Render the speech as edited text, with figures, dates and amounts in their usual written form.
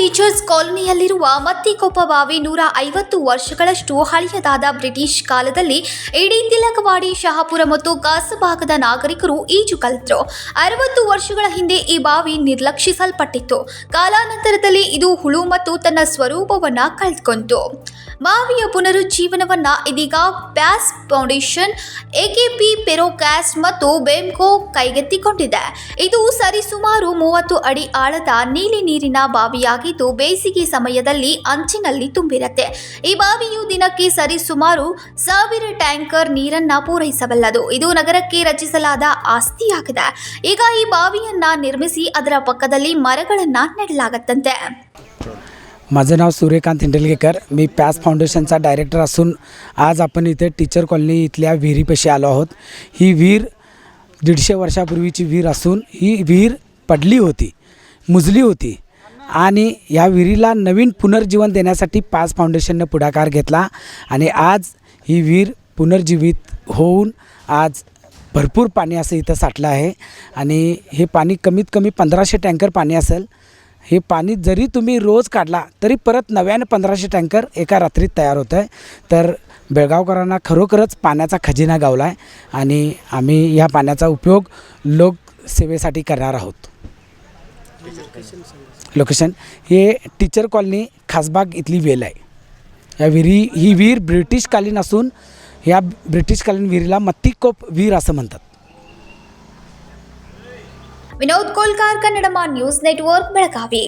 Teachers ಕಾಲೋನಿಯಲ್ಲಿರುವ Mattikoppa ಬಾವಿ 150 ವರ್ಷಗಳಷ್ಟು ಹಳೆಯದಾದ ಬ್ರಿಟಿಷ್ ಕಾಲದಲ್ಲಿ ಇಡೀ ತಿಲಕವಾಡಿ, ಶಹಾಪುರ ಮತ್ತು ಕಾಸಭಾಗದ ನಾಗರಿಕರು ಈಜು ಕಲಿತರು. 60 ವರ್ಷಗಳ ಹಿಂದೆ ಈ ಬಾವಿ ನಿರ್ಲಕ್ಷಿಸಲ್ಪಟ್ಟಿತ್ತು. ಕಾಲಾನಂತರದಲ್ಲಿ ಇದು ಹುಳು ಮತ್ತು ತನ್ನ ಸ್ವರೂಪವನ್ನು ಕಳೆದುಕೊಂಡಿತು. ಬಾವಿಯ ಪುನರುಜ್ಜೀವನವನ್ನ ಇದೀಗ ಪ್ಯಾಸ್ ಫೌಂಡೇಶನ್, ಎಕೆಪಿ ಪೆರೋಕ್ಯಾಸ್ಟ್ ಮತ್ತು ಬೆಮ್ಕೋ ಕೈಗೆತ್ತಿಕೊಂಡಿದೆ. ಇದು ಸರಿಸುಮಾರು 30 ಅಡಿ ಆಳದ ನೀಲಿ ನೀರಿನ ಬಾವಿಯಾಗಿದ್ದು ಬೇಸಿಗೆ ಸಮಯದಲ್ಲಿ ಅಂಚಿನಲ್ಲಿ ತುಂಬಿರುತ್ತೆ. ಈ ಬಾವಿಯು ದಿನಕ್ಕೆ ಸರಿಸುಮಾರು 1000 ಟ್ಯಾಂಕರ್ ನೀರನ್ನ ಪೂರೈಸಬಲ್ಲದು. ಇದು ನಗರಕ್ಕೆ ರಚಿಸಲಾದ ಆಸ್ತಿಯಾಗಿದೆ. ಈಗ ಈ ಬಾವಿಯನ್ನ निर्मिसी ಅದರ ಪಕ್ಕದಲ್ಲಿ ಮರಗಳನ್ನ ನೆಡಲಾಗುತ್ತಂತೆ. माझं नाव सूर्यकांत हिंडलगेकर. मी पॅस फाउंडेशनचा डायरेक्टर असून आज आपण इथे टीचर कॉलनी इथल्या विहिरीपाशी आलो आहोत. ही विहीर 150 वर्षापूर्वीची विहीर असून ही विहीर पडली होती, मुजली होती आणि या विहिरीला नवीन पुनर्जीवन देण्यासाठी पॅस फाउंडेशनने पुढाकार घेतला आणि आज ही विहीर पुनर्जीवित होऊन आज भरपूर पाणी असं इथं साठलं आहे आणि हे पाणी कमीत कमी 1500 टँकर पाणी असेल. हे पाणी जरी तुम्ही रोज काढला तरी परत नव्याने 1500 टँकर एका रात्रीत तयार होतं आहे. तर बेळगावकरांना खरोखरच पाण्याचा खजिना गावला आहे आणि आम्ही या पाण्याचा उपयोग लोकसेवेसाठी करणार आहोत. लोकेशन हे टीचर कॉलनी खासबाग इथली वेल आहे. ही विहीर ब्रिटिशकालीन असून या ब्रिटिशकालीन विहिरीला मत्तिकोप विहीर असं म्हणतात. विनोद कोलकार, कन्नडमा न्यूज़ नेटवर्क, बेळगावी.